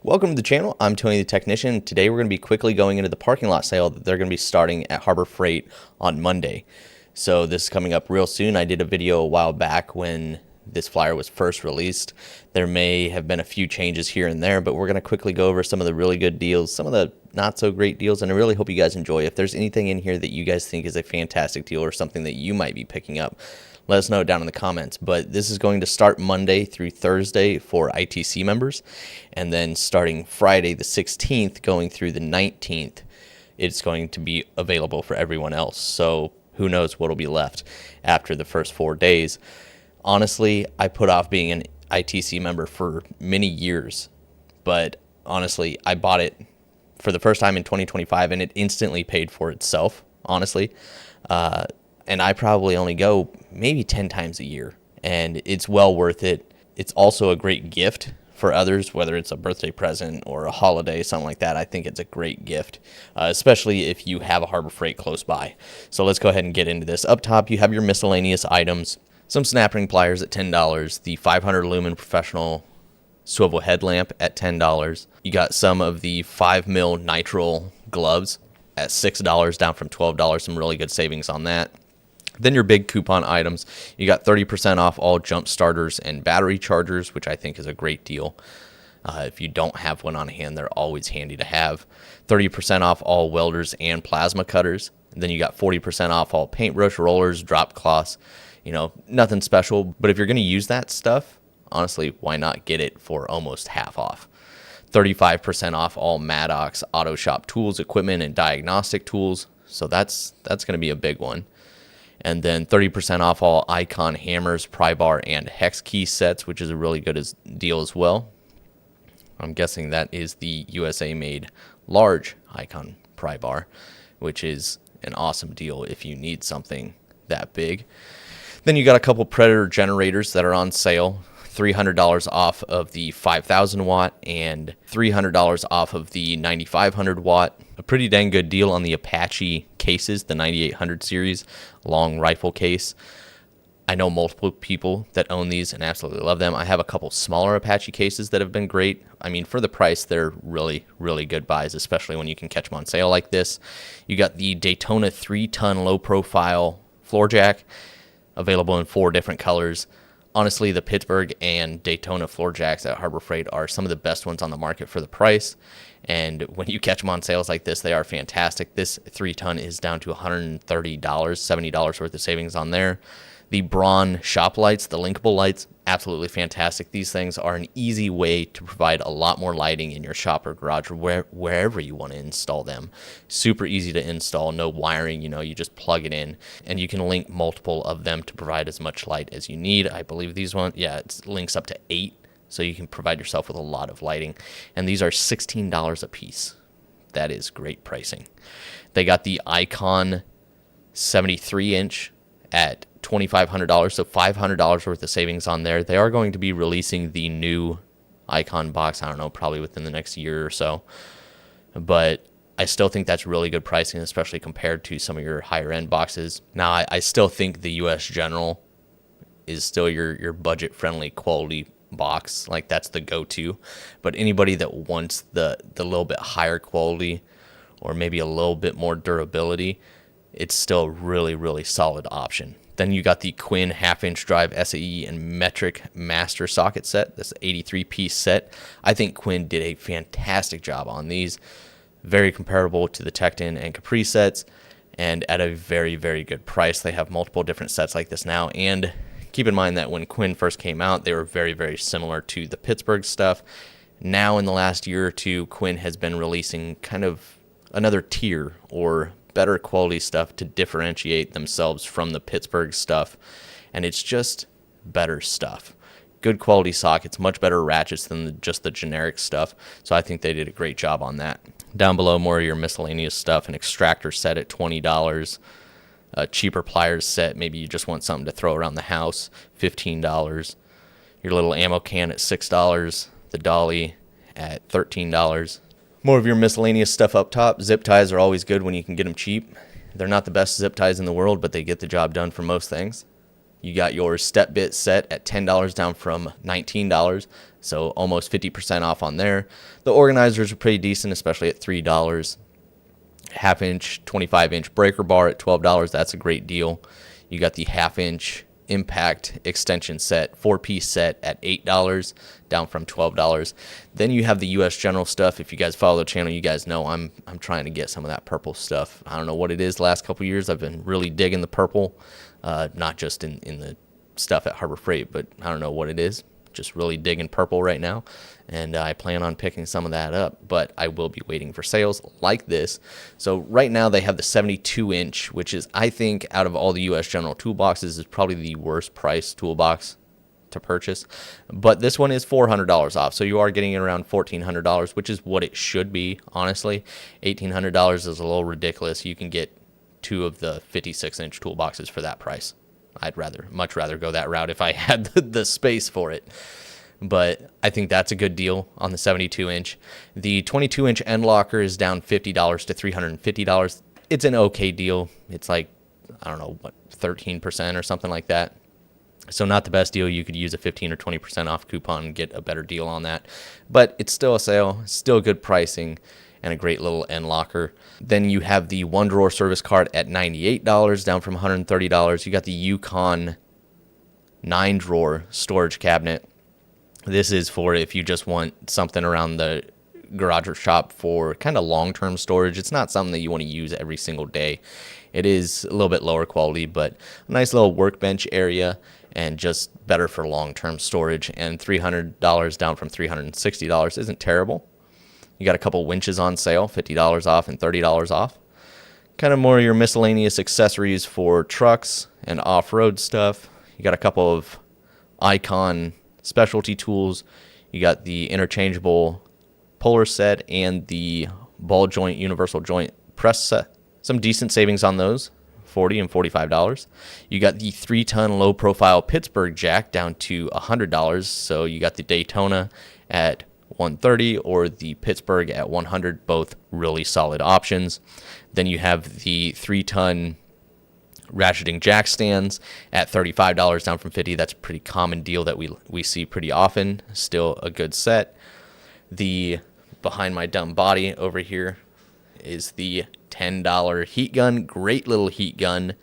Welcome to the channel. I'm Tony the Technician. Today we're going to be quickly going into the parking lot sale that they're going to be starting at Harbor Freight on Monday. So this is coming up real soon. I did a video a while back when this flyer was first released. There may have been a few changes here and there, but we're going to quickly go over some of the really good deals, some of the not so great deals, and I really hope you guys enjoy. If there's anything in here that you guys think is a fantastic deal or something that you might be picking up, let us know down in the comments. But this is going to start Monday through Thursday for ITC members, and then starting Friday the 16th going through the 19th, it's going to be available for everyone else. So who knows what'll be left after the first 4 days. Honestly, I put off being an ITC member for many years, but honestly, I bought it for the first time in 2025 and it instantly paid for itself, honestly. And I probably only go maybe 10 times a year, and it's well worth it. It's also a great gift for others, whether it's a birthday present or a holiday, something like that. I think it's a great gift, especially if you have a Harbor Freight close by. So let's go ahead and get into this. Up top, you have your miscellaneous items, some snap ring pliers at $10, the 500 lumen professional swivel headlamp at $10. You got some of the 5mm nitrile gloves at $6, down from $12. Some really good savings on that. Then your big coupon items, you got 30% off all jump starters and battery chargers, which I think is a great deal. If you don't have one on hand, they're always handy to have. 30% off all welders and plasma cutters. And then you got 40% off all paintbrush, rollers, drop cloths. You know, nothing special, but if you're going to use that stuff, honestly, why not get it for almost half off? 35% off all Maddox auto shop tools, equipment, and diagnostic tools. So that's going to be a big one. And then 30% off all Icon hammers, pry bar, and hex key sets, which is a really good deal as well. I'm guessing that is the USA-made large Icon pry bar, which is an awesome deal if you need something that big. Then you got a couple Predator generators that are on sale. $300 off of the 5,000 watt and $300 off of the 9,500 watt. A pretty dang good deal on the Apache cases, the 9800 series long rifle case. I know multiple people that own these and absolutely love them. I have a couple smaller Apache cases that have been great. I mean, for the price, they're really, really good buys, especially when you can catch them on sale like this. You got the Daytona 3-ton low profile floor jack, available in 4 different colors. Honestly, the Pittsburgh and Daytona floor jacks at Harbor Freight are some of the best ones on the market for the price. And when you catch them on sales like this, they are fantastic. This 3-ton is down to $130, $70 worth of savings on there. The Braun shop lights, the linkable lights, absolutely fantastic. These things are an easy way to provide a lot more lighting in your shop or garage or wherever you want to install them. Super easy to install, no wiring, you just plug it in, and you can link multiple of them to provide as much light as you need. I believe these ones, it links up to 8, so you can provide yourself with a lot of lighting. And these are $16 a piece. That is great pricing. They got the Icon 73-inch at $2,500, so $500 worth of savings on there. They are going to be releasing the new Icon box, I don't know, probably within the next year or so. But I still think that's really good pricing, especially compared to some of your higher end boxes. Now, I still think the US General is still your budget friendly quality box. Like, that's the go-to. But anybody that wants the little bit higher quality or maybe a little bit more durability, it's still a really, really solid option. Then you got the Quinn half-inch drive SAE and metric master socket set. This 83-piece set. I think Quinn did a fantastic job on these. Very comparable to the Tecton and Capri sets, and at a very, very good price. They have multiple different sets like this now, and keep in mind that when Quinn first came out, they were very, very similar to the Pittsburgh stuff. Now, in the last year or two, Quinn has been releasing kind of another tier or better quality stuff to differentiate themselves from the Pittsburgh stuff, and it's just better stuff. Good quality sockets, much better ratchets than just the generic stuff, so I think they did a great job on that. Down below, more of your miscellaneous stuff, an extractor set at $20, a cheaper pliers set, maybe you just want something to throw around the house, $15, your little ammo can at $6, the dolly at $13. More of your miscellaneous stuff up top. Zip ties are always good when you can get them cheap. They're not the best zip ties in the world, but they get the job done for most things. You got your step bit set at $10 down from $19, so almost 50% off on there. The organizers are pretty decent, especially at $3. Half-inch, 25-inch breaker bar at $12. That's a great deal. You got the half-inch impact extension set, 4-piece set at $8, down from $12. Then you have the US General stuff. If you guys follow the channel, you guys know I'm trying to get some of that purple stuff. I don't know what it is. The last couple years, I've been really digging the purple, not just in the stuff at Harbor Freight, but I don't know what it is. Just really digging purple right now, and I plan on picking some of that up, but I will be waiting for sales like this. So right now they have the 72-inch, which is, I think, out of all the US General toolboxes, is probably the worst price toolbox to purchase, but this one is $400 off, so you are getting it around $1,400, which is what it should be, honestly. $1,800 is a little ridiculous. You can get 2 of the 56-inch toolboxes for that price. I'd much rather go that route if I had the space for it. But I think that's a good deal on the 72-inch. The 22-inch end locker is down $50 to $350. It's an okay deal. It's like, I don't know, what, 13% or something like that. So not the best deal. You could use a 15 or 20% off coupon and get a better deal on that. But it's still a sale, still good pricing, and a great little end locker. Then you have the 1-drawer service cart at $98, down from $130. You got the Yukon 9-drawer storage cabinet. This is for if you just want something around the garage or shop for kind of long-term storage. It's not something that you want to use every single day. It is a little bit lower quality, but a nice little workbench area and just better for long-term storage. And $300 down from $360 isn't terrible. You got a couple winches on sale, $50 off and $30 off. Kind of more of your miscellaneous accessories for trucks and off-road stuff. You got a couple of Icon specialty tools. You got the interchangeable puller set and the ball joint universal joint press set. Some decent savings on those, $40 and $45. You got the 3-ton low-profile Pittsburgh jack down to $100. So you got the Daytona at $130 or the Pittsburgh at $100, both really solid options. Then you have the 3-ton ratcheting jack stands at $35, down from $50. That's a pretty common deal that we see pretty often. Still a good set. The behind my dumb body over here is the $10 heat gun. Great little heat gun.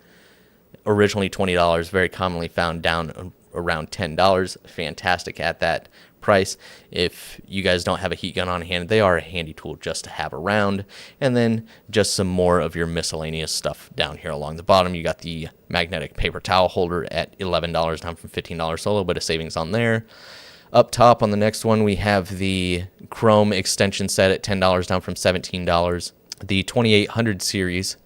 Originally $20, very commonly found down around $10. Fantastic at that price. If you guys don't have a heat gun on hand, they are a handy tool just to have around. And then just some more of your miscellaneous stuff down here along the bottom. You got the magnetic paper towel holder at $11, down from $15, so a little bit of savings on there. Up top on the next one, we have the chrome extension set at $10, down from $17. The 2800 series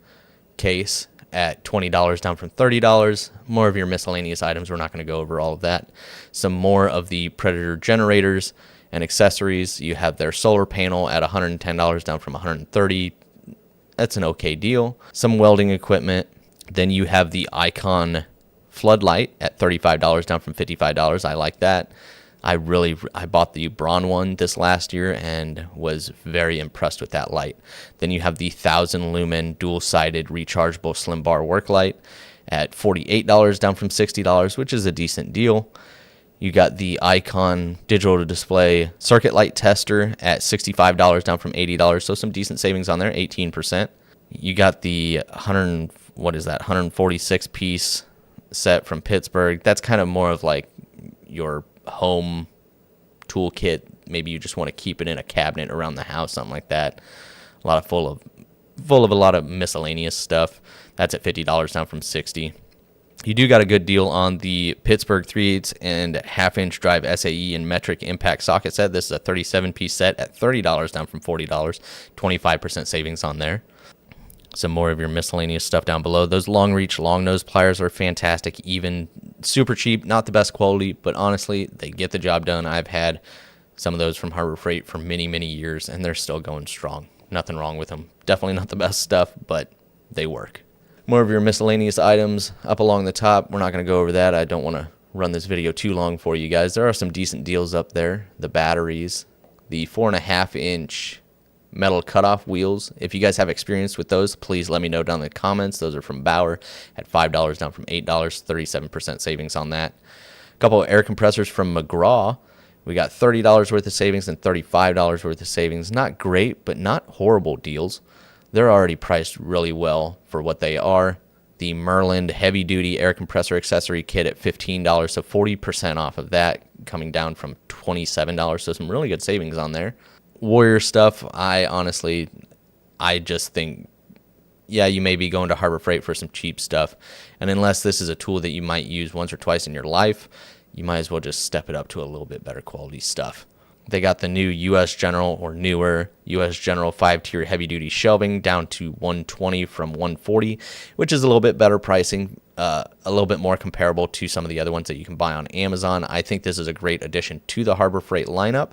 case at $20, down from $30. More of your miscellaneous items. We're not going to go over all of that. Some more of the Predator generators and accessories. You have their solar panel at $110, down from $130. That's an okay deal. Some welding equipment. Then you have the Icon floodlight at $35, down from $55. I like that. I bought the Braun one this last year and was very impressed with that light. Then you have the 1,000 lumen dual-sided rechargeable slim bar work light at $48, down from $60, which is a decent deal. You got the Icon digital display circuit light tester at $65, down from $80, so some decent savings on there, 18%. You got the 146 piece set from Pittsburgh. That's kind of more of like your home toolkit. Maybe you just want to keep it in a cabinet around the house, something like that. Full of a lot of miscellaneous stuff. That's at $50, down from $60. You do got a good deal on the Pittsburgh 3/8 and half-inch drive SAE and metric impact socket set. This is a 37-piece set at $30, down from $40. 25% savings on there. Some more of your miscellaneous stuff down below. Those long reach, long nose pliers are fantastic, even super cheap, not the best quality, but honestly, they get the job done. I've had some of those from Harbor Freight for many, many years, and they're still going strong. Nothing wrong with them. Definitely not the best stuff, but they work. More of your miscellaneous items up along the top. We're not going to go over that. I don't want to run this video too long for you guys. There are some decent deals up there. The batteries, the 4.5-inch metal cutoff wheels. If you guys have experience with those, please let me know down in the comments. Those are from Bauer at $5, down from $8, 37% savings on that. A couple of air compressors from McGraw. We got $30 worth of savings and $35 worth of savings. Not great, but not horrible deals. They're already priced really well for what they are. The Merlin heavy duty air compressor accessory kit at $15, so 40% off of that, coming down from $27, so some really good savings on there. Warrior stuff, I just think, yeah, you may be going to Harbor Freight for some cheap stuff, and unless this is a tool that you might use once or twice in your life, you might as well just step it up to a little bit better quality stuff. They got the new U.S. General, or newer U.S. General 5-tier heavy-duty shelving down to $120 from $140, which is a little bit better pricing, a little bit more comparable to some of the other ones that you can buy on Amazon. I think this is a great addition to the Harbor Freight lineup,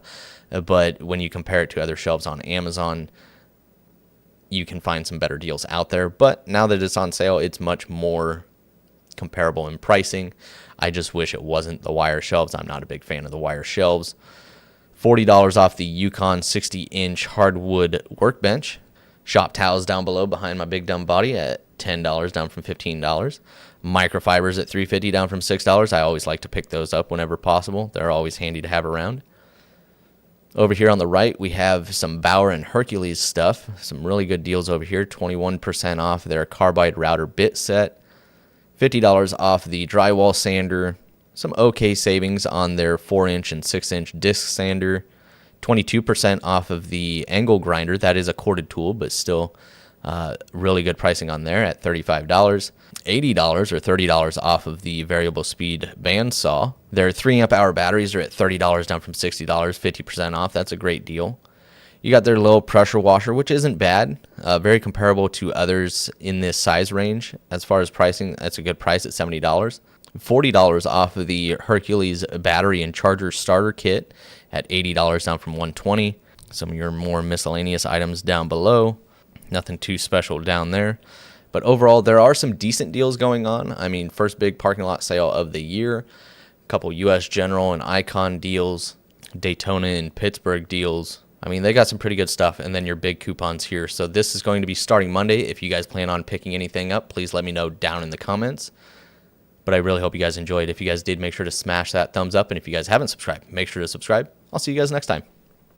but when you compare it to other shelves on Amazon, you can find some better deals out there. But now that it's on sale, it's much more comparable in pricing. I just wish it wasn't the wire shelves. I'm not a big fan of the wire shelves. $40 off the Yukon 60-inch hardwood workbench. Shop towels down below behind my big dumb body at $10, down from $15. Microfibers at $3.50, down from $6. I always like to pick those up whenever possible. They're always handy to have around. Over here on the right, we have some Bauer and Hercules stuff. Some really good deals over here. 21% off their carbide router bit set. $50 off the drywall sander. Some okay savings on their 4-inch and 6-inch disc sander. 22% off of the angle grinder. That is a corded tool, but still really good pricing on there at $35. $80 or $30 off of the variable speed bandsaw. Their 3-amp-hour batteries are at $30, down from $60, 50% off. That's a great deal. You got their little pressure washer, which isn't bad. Very comparable to others in this size range. As far as pricing, that's a good price at $70. $40 off of the Hercules battery and charger starter kit at $80, down from $120. Some of your more miscellaneous items down below. Nothing too special down there. But overall, there are some decent deals going on. I mean, first big parking lot sale of the year. A couple U.S. General and Icon deals. Daytona and Pittsburgh deals. I mean, they got some pretty good stuff, and then your big coupons here. So this is going to be starting Monday. If you guys plan on picking anything up, please let me know down in the comments. But I really hope you guys enjoyed. If you guys did, make sure to smash that thumbs up. And if you guys haven't subscribed, make sure to subscribe. I'll see you guys next time.